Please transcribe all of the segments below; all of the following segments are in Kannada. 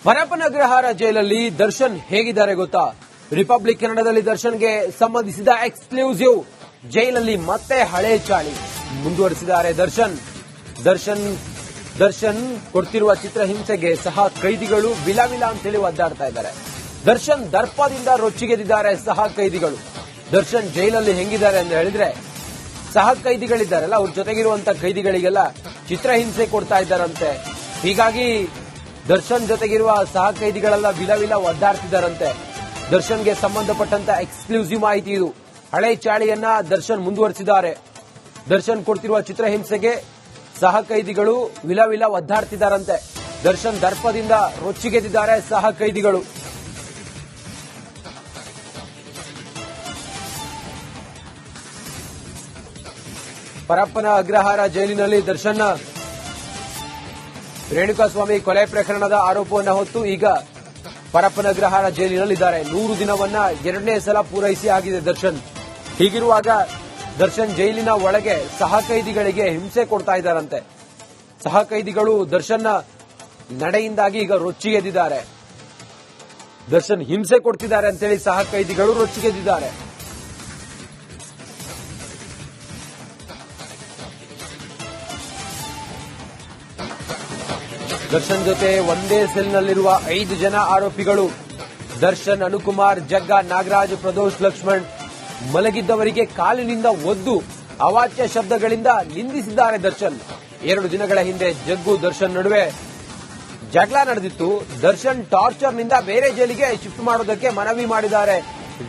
ಪರಪ್ಪನ ಅಗ್ರಹಾರ ಜೈಲಲ್ಲಿ ದರ್ಶನ್ ಹೇಗಿದ್ದಾರೆ ಗೊತ್ತಾ? ರಿಪಬ್ಲಿಕ್ ಕನ್ನಡದಲ್ಲಿ ದರ್ಶನ್ಗೆ ಸಂಬಂಧಿಸಿದ ಎಕ್ಸ್ಕ್ಲೂಸಿವ್. ಜೈಲಲ್ಲಿ ಮತ್ತೆ ಹಳೆ ಚಾಳಿ ಮುಂದುವರೆಸಿದ್ದಾರೆ ದರ್ಶನ್ ಕೊಡ್ತಿರುವ ಚಿತ್ರಹಿಂಸೆಗೆ ಸಹ ಕೈದಿಗಳು ವಿಲವಿಲ ಅಂತೇಳಿ ಒದ್ದಾಡ್ತಾ ಇದ್ದಾರೆ. ದರ್ಶನ್ ದರ್ಪದಿಂದ ರೊಚ್ಚಿಗೆದಿದ್ದಾರೆ ಸಹ ಕೈದಿಗಳು. ದರ್ಶನ್ ಜೈಲಲ್ಲಿ ಹೆಂಗಿದ್ದಾರೆ ಅಂತ ಹೇಳಿದ್ರೆ, ಸಹ ಕೈದಿಗಳಿದ್ದಾರಲ್ಲ, ಅವ್ರ ಜೊತೆಗಿರುವಂತ ಕೈದಿಗಳಿಗೆಲ್ಲ ಚಿತ್ರಹಿಂಸೆ ಕೊಡ್ತಾ ಇದ್ದಾರಂತೆ. ಹೀಗಾಗಿ ದರ್ಶನ್ ಜೊತೆಗಿರುವ ಸಹ ಕೈದಿಗಳೆಲ್ಲ ವಿಲವಿಲ ಒದ್ದಾಡ್ತಿದ್ದಾರಂತೆ. ದರ್ಶನ್ಗೆ ಸಂಬಂಧಪಟ್ಟಂತ ಎಕ್ಸ್ಕ್ಲೂಸಿವ್ ಮಾಹಿತಿ ಇದು. ಹಳೆ ಚಾಳಿಯನ್ನ ದರ್ಶನ್ ಮುಂದುವರೆಸಿದ್ದಾರೆ. ದರ್ಶನ್ ಕೊಡ್ತಿರುವ ಚಿತ್ರಹಿಂಸೆಗೆ ಸಹ ಕೈದಿಗಳು ವಿಲವಿಲ ಒದ್ದಾಡ್ತಿದ್ದಾರಂತೆ. ದರ್ಶನ್ ದರ್ಪದಿಂದ ರೊಚ್ಚಿಗೆದಿದ್ದಾರೆ ಸಹ ಕೈದಿಗಳು. ಪರಪ್ಪನ ಅಗ್ರಹಾರ ಜೈಲಿನಲ್ಲಿ ದರ್ಶನ್ ರೇಣುಕಾಸ್ವಾಮಿ ಕೊಲೆ ಪ್ರಕರಣದ ಆರೋಪವನ್ನು ಹೊತ್ತು ಈಗ ಪರಪ್ಪನ ಅಗ್ರಹಾರ ಜೈಲಿನಲ್ಲಿದ್ದಾರೆ. 100 ದಿನವನ್ನ 2ನೇ ಸಲ ಪೂರೈಸಿ ಆಗಿದೆ ದರ್ಶನ್. ಹೀಗಿರುವಾಗ ದರ್ಶನ್ ಜೈಲಿನ ಒಳಗೆ ಸಹ ಕೈದಿಗಳಿಗೆ ಹಿಂಸೆ ಕೊಡ್ತಾ ಇದ್ದಾರಂತೆ. ಸಹ ಕೈದಿಗಳು ದರ್ಶನ್ನ ನಡೆಯಿಂದಾಗಿ ಈಗ ರೊಚ್ಚಿಗೆದ್ದಿದ್ದಾರೆ. ದರ್ಶನ್ ಹಿಂಸೆ ಕೊಡ್ತಿದ್ದಾರೆ ಅಂತೇಳಿ ಸಹ ಕೈದಿಗಳು ರೊಚ್ಚಿಗೆದ್ದಿದ್ದಾರೆ. ದರ್ಶನ್ ಜೊತೆ ಒಂದೇ ಸೆಲ್ನಲ್ಲಿರುವ 5 ಜನ ಆರೋಪಿಗಳು ದರ್ಶನ್, ಅನುಕುಮಾರ್, ಜಗ್ಗ, ನಾಗರಾಜ್, ಪ್ರದೋಷ್, ಲಕ್ಷ್ಮಣ್ ಮಲಗಿದ್ದವರಿಗೆ ಕಾಲಿನಿಂದ ಒದ್ದು ಅವಾಚ್ಯ ಶಬ್ದಗಳಿಂದ ನಿಂದಿಸಿದ್ದಾರೆ ದರ್ಶನ್. 2 ದಿನಗಳ ಹಿಂದೆ ಜಗ್ಗು ದರ್ಶನ್ ನಡುವೆ ಜಗಳ ನಡೆದಿತ್ತು. ದರ್ಶನ್ ಟಾರ್ಚರ್ನಿಂದ ಬೇರೆ ಜೈಲಿಗೆ ಶಿಫ್ಟ್ ಮಾಡೋದಕ್ಕೆ ಮನವಿ ಮಾಡಿದ್ದಾರೆ.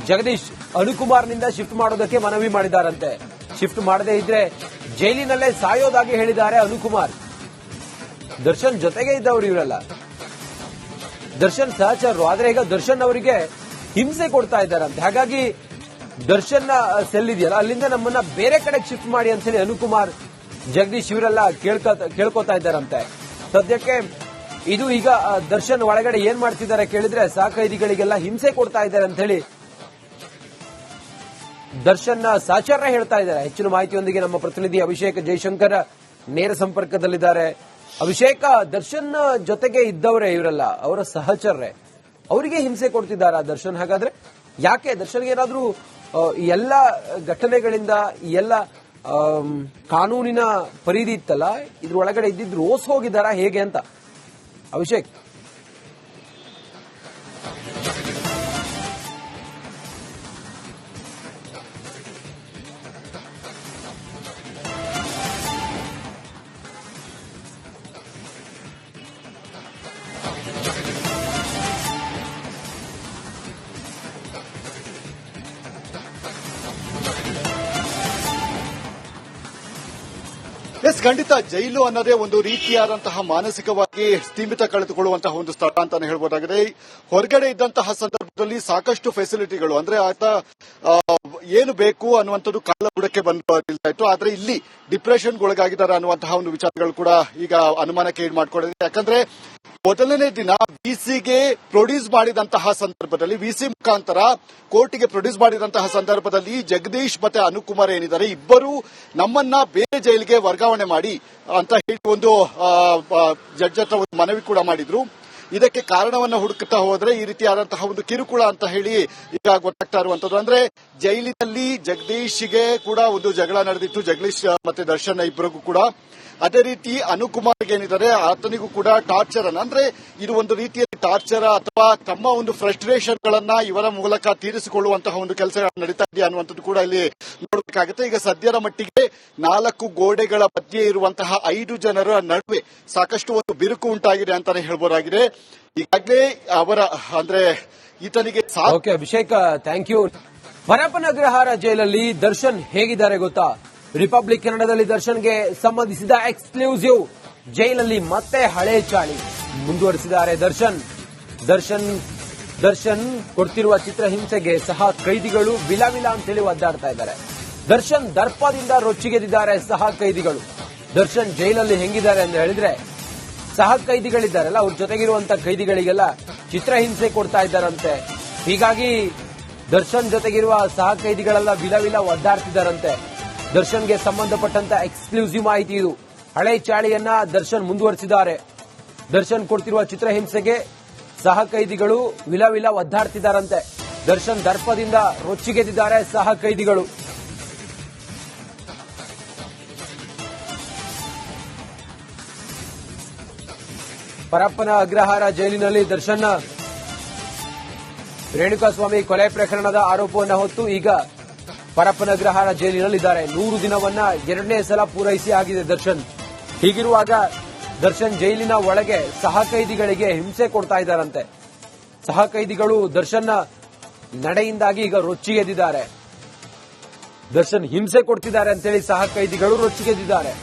ಜಗದೀಶ್ ಅನುಕುಮಾರ್ನಿಂದ ಶಿಫ್ಟ್ ಮಾಡೋದಕ್ಕೆ ಮನವಿ ಮಾಡಿದ್ದಾರಂತೆ. ಶಿಫ್ಟ್ ಮಾಡದೇ ಇದ್ರೆ ಜೈಲಿನಲ್ಲೇ ಸಾಯೋದಾಗಿ ಹೇಳಿದ್ದಾರೆ ಅನುಕುಮಾರ್. ದರ್ಶನ್ ಜೊತೆಗೆ ಇದ್ದವರು ಇವರೆಲ್ಲ ದರ್ಶನ್ ಸಹಚರರು. ಆದ್ರೆ ಈಗ ದರ್ಶನ್ ಅವರಿಗೆ ಹಿಂಸೆ ಕೊಡ್ತಾ ಇದ್ದಾರಂತೆ. ಹಾಗಾಗಿ ದರ್ಶನ್ ಸೆಲ್ ಇದೆಯಲ್ಲ, ಅಲ್ಲಿಂದ ನಮ್ಮನ್ನ ಬೇರೆ ಕಡೆಗೆ ಶಿಫ್ಟ್ ಮಾಡಿ ಅಂತ ಹೇಳಿ ಅನುಕುಮಾರ್, ಜಗದೀಶ್ ಇವರೆಲ್ಲ ಕೇಳ್ಕೊತಾ ಇದ್ದಾರಂತೆ. ಸದ್ಯಕ್ಕೆ ಇದು ಈಗ ದರ್ಶನ್ ಒಳಗಡೆ ಏನ್ ಮಾಡ್ತಿದ್ದಾರೆ ಕೇಳಿದ್ರೆ, ಸಹ ಕೈದಿಗಳಿಗೆಲ್ಲ ಹಿಂಸೆ ಕೊಡ್ತಾ ಇದ್ದಾರೆ ಅಂತ ಹೇಳಿ ದರ್ಶನ್ ಸಹಚರ ಹೇಳ್ತಾ ಇದ್ದಾರೆ. ಹೆಚ್ಚಿನ ಮಾಹಿತಿಯೊಂದಿಗೆ ನಮ್ಮ ಪ್ರತಿನಿಧಿ ಅಭಿಷೇಕ್ ಜೈಶಂಕರ್ ನೇರ ಸಂಪರ್ಕದಲ್ಲಿದ್ದಾರೆ. ಅಭಿಷೇಕ, ದರ್ಶನ್ ಜೊತೆಗೆ ಇದ್ದವರೇ ಇವರೆಲ್ಲ, ಅವರ ಸಹಚರರೇ, ಅವರಿಗೆ ಹಿಂಸೆ ಕೊಡ್ತಿದ್ದಾರಾ ದರ್ಶನ್? ಹಾಗಾದ್ರೆ ಯಾಕೆ ದರ್ಶನ್ಗೆ ಏನಾದ್ರೂ ಈ ಎಲ್ಲ ಘಟನೆಗಳಿಂದ, ಈ ಎಲ್ಲ ಕಾನೂನಿನ ಪರಿಧಿ ಇತ್ತಲ್ಲ, ಇದ್ರೊಳಗಡೆ ಇದ್ದಿದ್ದು ರೋಸ್ ಹೋಗಿದ್ದಾರಾ ಹೇಗೆ ಅಂತ ಅಭಿಷೇಕ್? ಎಸ್, ಖಂಡಿತ ಜೈಲು ಅನ್ನೋದೇ ಒಂದು ರೀತಿಯಾದಂತಹ ಮಾನಸಿಕವಾಗಿ ಸ್ಥಿಮಿತ ಕಳೆದುಕೊಳ್ಳುವಂತಹ ಒಂದು ಸ್ಥಳ ಅಂತಾನೆ ಹೇಳ್ಬೋದಾಗಿದೆ. ಹೊರಗಡೆ ಇದ್ದಂತಹ ಸಂದರ್ಭದಲ್ಲಿ ಸಾಕಷ್ಟು ಫೆಸಿಲಿಟಿಗಳು, ಅಂದ್ರೆ ಆತ ಏನು ಬೇಕು ಅನ್ನುವಂಥದ್ದು ಕಾಲ ಬುಡಕ್ಕೆ ಬಂದು ನಿಲ್ತಾ ಆದ್ರೆ ಇಲ್ಲಿ ಡಿಪ್ರೆಷನ್ಗೊಳಗಾಗಿದ್ದಾರೆ ಅನ್ನುವಂತಹ ಒಂದು ವಿಚಾರಗಳು ಕೂಡ ಈಗ ಅನುಮಾನಕ್ಕೆ ಈಡು ಮಾಡಿಕೊಂಡಿದೆ. ಯಾಕಂದ್ರೆ ಮೊದಲನೇ ದಿನ ವಿಸಿಗೆ ಪ್ರೊಡ್ಯೂಸ್ ಮಾಡಿದಂತಹ ಸಂದರ್ಭದಲ್ಲಿ, ವಿಸಿ ಮುಖಾಂತರ ಕೋರ್ಟಿಗೆ ಪ್ರೊಡ್ಯೂಸ್ ಮಾಡಿದಂತಹ ಸಂದರ್ಭದಲ್ಲಿ ಜಗದೀಶ್ ಮತ್ತೆ ಅನುಕುಮಾರ್ ಏನಿದ್ದಾರೆ, ಇಬ್ಬರು ನಮ್ಮನ್ನ ಬೇರೆ ಜೈಲಿಗೆ ವರ್ಗಾವಣೆ ಮಾಡಿ ಅಂತ ಹೇಳಿ ಒಂದು ಜಡ್ಜ್ ಹತ್ರ ಒಂದು ಮನವಿ ಕೂಡ ಮಾಡಿದ್ರು. ಇದಕ್ಕೆ ಕಾರಣವನ್ನ ಹುಡುಕುತ್ತಾ ಹೋದ್ರೆ ಈ ರೀತಿಯಾದಂತಹ ಒಂದು ಕಿರುಕುಳ ಅಂತ ಹೇಳಿ ಈಗ ಗೊತ್ತಾಗ್ತಾ ಇರುವಂತದ್ದು. ಅಂದ್ರೆ ಜೈಲಿನಲ್ಲಿ ಜಗದೀಶ್ಗೆ ಕೂಡ ಒಂದು ಜಗಳ ನಡೆದಿತ್ತು, ಜಗದೀಶ್ ಮತ್ತೆ ದರ್ಶನ್ ಇಬ್ಬರಿಗೂ ಕೂಡ. ಅದೇ ರೀತಿ ಅನುಕುಮಾರ್ ಏನಿದ್ದಾರೆ, ಆತನಿಗೂ ಕೂಡ ಟಾರ್ಚರ್ ಅಂದ್ರೆ ಇದು ಒಂದು ರೀತಿಯಲ್ಲಿ ಟಾರ್ಚರ್ ಅಥವಾ ತಮ್ಮ ಒಂದು ಫ್ರಸ್ಟ್ರೇಷನ್ ಗಳನ್ನ ಇವರ ಮೂಲಕ ತೀರಿಸಿಕೊಳ್ಳುವಂತಹ ಒಂದು ಕೆಲಸ ನಡೀತಾ ಇದೆಯಾ ಅನ್ನುವಂಥದ್ದು ಕೂಡ ಇಲ್ಲಿ ನೋಡಬೇಕಾಗುತ್ತೆ. ಈಗ ಸದ್ಯದ ಮಟ್ಟಿಗೆ 4 ಗೋಡೆಗಳ ಮಧ್ಯೆ ಇರುವಂತಹ 5 ಜನರ ನಡುವೆ ಸಾಕಷ್ಟು ಒಂದು ಬಿರುಕು ಉಂಟಾಗಿದೆ ಅಂತಾನೆ ಹೇಳ್ಬೋದಾಗಿದೆ. ಈಗಾಗಲೇ ಅವರ ಅಂದ್ರೆ ಈತನಿಗೆ ಅಭಿಷೇಕ್, ಥ್ಯಾಂಕ್ ಯು. ಪರಪ್ಪನ ಅಗ್ರಹಾರ ಜೈಲಲ್ಲಿ ದರ್ಶನ್ ಹೇಗಿದ್ದಾರೆ ಗೊತ್ತಾ? ರಿಪಬ್ಲಿಕ್ ಕನ್ನಡದಲ್ಲಿ ದರ್ಶನ್ಗೆ ಸಂಬಂಧಿಸಿದ ಎಕ್ಸ್ಕ್ಲೂಸಿವ್. ಜೈಲಲ್ಲಿ ಮತ್ತೆ ಹಳೆ ಚಾಳಿ ಮುಂದುವರೆಸಿದ್ದಾರೆ ದರ್ಶನ್ ಕೊಡ್ತಿರುವ ಚಿತ್ರಹಿಂಸೆಗೆ ಸಹ ಕೈದಿಗಳು ವಿಲವಿಲ ಅಂತೇಳಿ ಒದ್ದಾಡ್ತಾ ಇದ್ದಾರೆ. ದರ್ಶನ್ ದರ್ಪದಿಂದ ರೊಚ್ಚಿಗೆದಿದ್ದಾರೆ ಸಹ ಕೈದಿಗಳು. ದರ್ಶನ್ ಜೈಲಲ್ಲಿ ಹೆಂಗಿದ್ದಾರೆ ಅಂತ ಹೇಳಿದ್ರೆ, ಸಹ ಕೈದಿಗಳಿದ್ದಾರಲ್ಲ, ಅವ್ರ ಜೊತೆಗಿರುವಂತ ಕೈದಿಗಳಿಗೆಲ್ಲ ಚಿತ್ರಹಿಂಸೆ ಕೊಡ್ತಾ ಇದ್ದಾರಂತೆ. ಹೀಗಾಗಿ ದರ್ಶನ್ ಜೊತೆಗಿರುವ ಸಹ ಕೈದಿಗಳೆಲ್ಲ ವಿಲವಿಲ ಒದ್ದಾಡ್ತಿದ್ದಾರಂತೆ. ದರ್ಶನ್ಗೆ ಸಂಬಂಧಪಟ್ಟಂತ ಎಕ್ಸ್ಕ್ಲೂಸಿವ್ ಮಾಹಿತಿ ಇದು. ಹಳೆ ಚಾಳಿಯನ್ನ ದರ್ಶನ್ ಮುಂದುವರೆಸಿದ್ದಾರೆ. ದರ್ಶನ್ ಕೊಡ್ತಿರುವ ಚಿತ್ರಹಿಂಸೆಗೆ ಸಹ ಕೈದಿಗಳು ವಿಲ ಒದ್ದಾಡ್ತಿದ್ದಾರಂತೆ. ದರ್ಶನ್ ದರ್ಪದಿಂದ ರೊಚ್ಚಿಗೆದ್ದಿದ್ದಾರೆ ಸಹ ಕೈದಿಗಳು. ಪರಪ್ಪನ ಅಗ್ರಹಾರ ಜೈಲಿನಲ್ಲಿ ದರ್ಶನ್ ರೇಣುಕಾಸ್ವಾಮಿ ಕೊಲೆ ಪ್ರಕರಣದ ಆರೋಪವನ್ನು ಹೊತ್ತು ಈಗ ಪರಪ್ಪನ ಅಗ್ರಹಾರ ಜೈಲಿನಲ್ಲಿದ್ದಾರೆ. 100 ದಿನವನ್ನ 2ನೇ ಸಲ ಪೂರೈಸಿ ಆಗಿದೆ ದರ್ಶನ್. ಹೀಗಿರುವಾಗ ದರ್ಶನ್ ಜೈಲಿನ ಒಳಗೆ ಸಹ ಕೈದಿಗಳಿಗೆ ಹಿಂಸೆ ಕೊಡ್ತಾ ಇದ್ದಾರಂತೆ. ಸಹ ಕೈದಿಗಳು ದರ್ಶನ್ನ ನಡೆಯಿಂದಾಗಿ ಈಗ ರೊಚ್ಚಿಗೆದ್ದಿದ್ದಾರೆ. ದರ್ಶನ್ ಹಿಂಸೆ ಕೊಡ್ತಿದ್ದಾರೆ ಅಂತೇಳಿ ಸಹ ಕೈದಿಗಳು ರೊಚ್ಚಿಗೆದ್ದಿದ್ದಾರೆ.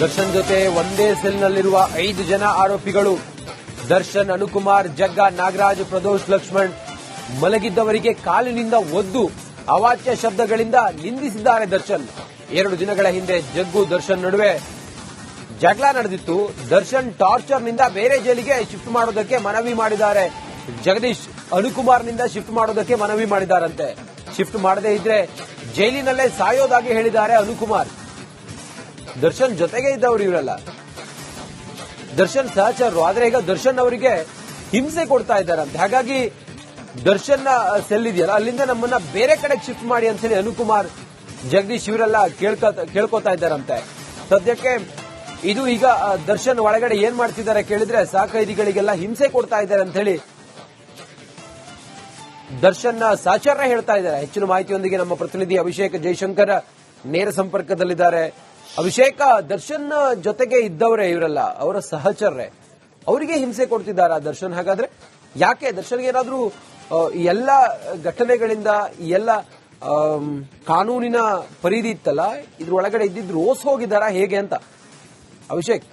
ದರ್ಶನ್ ಜೊತೆ ಒಂದೇ ಸೆಲ್ನಲ್ಲಿರುವ 5 ಜನ ಆರೋಪಿಗಳು ದರ್ಶನ್, ಅನುಕುಮಾರ್, ಜಗ್ಗ, ನಾಗರಾಜ್, ಪ್ರದೋಷ್, ಲಕ್ಷ್ಮಣ್ ಮಲಗಿದ್ದವರಿಗೆ ಕಾಲಿನಿಂದ ಒದ್ದು ಅವಾಚ್ಯ ಶಬ್ದಗಳಿಂದ ನಿಂದಿಸಿದ್ದಾರೆ ದರ್ಶನ್. 2 ದಿನಗಳ ಹಿಂದೆ ಜಗ್ಗು ದರ್ಶನ್ ನಡುವೆ ಜಗಳ ನಡೆದಿತ್ತು. ದರ್ಶನ್ ಟಾರ್ಚರ್ನಿಂದ ಬೇರೆ ಜೈಲಿಗೆ ಶಿಫ್ಟ್ ಮಾಡೋದಕ್ಕೆ ಮನವಿ ಮಾಡಿದ್ದಾರೆ. ಜಗದೀಶ್ ಅನುಕುಮಾರ್ನಿಂದ ಶಿಫ್ಟ್ ಮಾಡೋದಕ್ಕೆ ಮನವಿ ಮಾಡಿದ್ದಾರಂತೆ. ಶಿಫ್ಟ್ ಮಾಡದೇ ಇದ್ರೆ ಜೈಲಿನಲ್ಲೇ ಸಾಯೋದಾಗಿ ಹೇಳಿದ್ದಾರೆ ಅನುಕುಮಾರ್. ದರ್ಶನ್ ಜೊತೆಗೆ ಇದ್ದವರು ಇವರೆಲ್ಲ ದರ್ಶನ್ ಸಹಚರರು. ಆದ್ರೆ ಈಗ ದರ್ಶನ್ ಅವರಿಗೆ ಹಿಂಸೆ ಕೊಡ್ತಾ ಇದ್ದಾರಂತೆ. ಹಾಗಾಗಿ ದರ್ಶನ್ ಸೆಲ್ ಇದೆಯಲ್ಲ ಅಲ್ಲಿಂದ ನಮ್ಮನ್ನ ಬೇರೆ ಕಡೆಗೆ ಶಿಫ್ಟ್ ಮಾಡಿ ಅಂತ ಹೇಳಿ ಅನುಕುಮಾರ್, ಜಗದೀಶ್ ಇವರೆಲ್ಲ ಕೇಳ್ಕೊತಾ ಇದ್ದಾರಂತೆ. ಸದ್ಯಕ್ಕೆ ಇದು ಈಗ ದರ್ಶನ್ ಒಳಗಡೆ ಏನ್ ಮಾಡ್ತಿದ್ದಾರೆ ಕೇಳಿದ್ರೆ ಸಹ ಕೈದಿಗಳಿಗೆಲ್ಲ ಹಿಂಸೆ ಕೊಡ್ತಾ ಇದ್ದಾರೆ ಅಂತ ಹೇಳಿ ದರ್ಶನ್ ಸಹಚರ ಹೇಳ್ತಾ ಇದ್ದಾರೆ. ಹೆಚ್ಚಿನ ಮಾಹಿತಿಯೊಂದಿಗೆ ನಮ್ಮ ಪ್ರತಿನಿಧಿ ಅಭಿಷೇಕ್ ಜೈಶಂಕರ್ ನೇರ ಸಂಪರ್ಕದಲ್ಲಿದ್ದಾರೆ. ಅಭಿಷೇಕ, ದರ್ಶನ್ ಜೊತೆಗೆ ಇದ್ದವರೇ ಇವರೆಲ್ಲ, ಅವರ ಸಹಚರರೇ, ಅವರಿಗೆ ಹಿಂಸೆ ಕೊಡ್ತಿದ್ದಾರಾ ದರ್ಶನ್? ಹಾಗಾದ್ರೆ ಯಾಕೆ ದರ್ಶನ್ಗೆ ಏನಾದ್ರೂ ಈ ಎಲ್ಲ ಘಟನೆಗಳಿಂದ ಈ ಎಲ್ಲ ಕಾನೂನಿನ ಪರಿಧಿ ಇತ್ತಲ್ಲ, ಇದ್ರೊಳಗಡೆ ಇದ್ದಿದ್ದು ರೋಸ್ ಹೋಗಿದ್ದಾರಾ ಹೇಗೆ ಅಂತ ಅಭಿಷೇಕ್?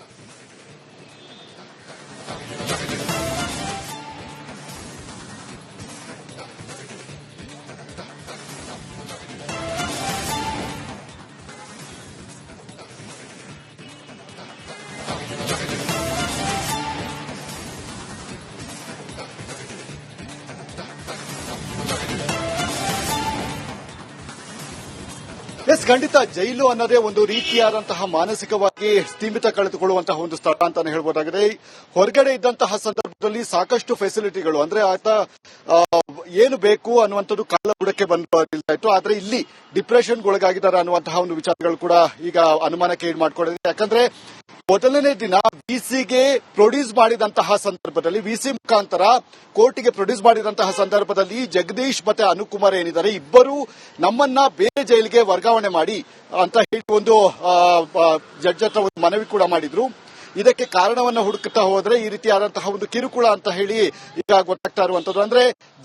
ಎಸ್, ಖಂಡಿತ ಜೈಲು ಅನ್ನೋದೇ ಒಂದು ರೀತಿಯಾದಂತಹ ಮಾನಸಿಕವಾಗಿ ಸ್ಥಿಮಿತ ಕಳೆದುಕೊಳ್ಳುವಂತಹ ಒಂದು ಸ್ಥಳ ಅಂತಾನೆ ಹೇಳ್ಬೋದಾಗಿದೆ. ಹೊರಗಡೆ ಇದ್ದಂತಹ ಸಂದರ್ಭದಲ್ಲಿ ಸಾಕಷ್ಟು ಫೆಸಿಲಿಟಿಗಳು, ಅಂದ್ರೆ ಆತ ಏನು ಬೇಕು ಅನ್ನುವಂಥದ್ದು ಕಾಲ ಬುಡಕ್ಕೆ ಬಂದಿಲ್ತಾ ಇತ್ತು. ಆದ್ರೆ ಇಲ್ಲಿ ಡಿಪ್ರೆಷನ್ಗೊಳಗಾಗಿದ್ದಾರೆ ಅನ್ನುವಂತಹ ಒಂದು ವಿಚಾರಗಳು ಕೂಡ ಈಗ ಅನುಮಾನಕ್ಕೆ ಈಡು ಮಾಡಿಕೊಂಡಿದೆ. ಯಾಕಂದ್ರೆ ಮೊದಲನೇ ದಿನ ವಿಸಿಗೆ ಪ್ರೊಡ್ಯೂಸ್ ಮಾಡಿದಂತಹ ಸಂದರ್ಭದಲ್ಲಿ, ವಿಸಿ ಮುಖಾಂತರ ಕೋರ್ಟಿಗೆ ಪ್ರೊಡ್ಯೂಸ್ ಮಾಡಿದಂತಹ ಸಂದರ್ಭದಲ್ಲಿ ಜಗದೀಶ್ ಮತ್ತೆ ಅನುಕುಮಾರ್ ಏನಿದ್ದಾರೆ ಇಬ್ಬರು ನಮ್ಮನ್ನ ಬೇರೆ ಜೈಲಿಗೆ ವರ್ಗಾವಣೆ ಮಾಡಿ ಅಂತ ಹೇಳಿ ಒಂದು ಜಡ್ಜ್ ಹತ್ರ ಒಂದು ಮನವಿ ಕೂಡ ಮಾಡಿದ್ರು. ಇದಕ್ಕೆ ಕಾರಣವನ್ನು ಹುಡುಕುತ್ತಾ ಹೋದ್ರೆ ಈ ರೀತಿಯಾದಂತಹ ಒಂದು ಕಿರುಕುಳ ಅಂತ ಹೇಳಿ ಈಗ ಗೊತ್ತಾಗ್ತಾ ಇರುವಂತದ್ದು. ಅಂದ್ರೆ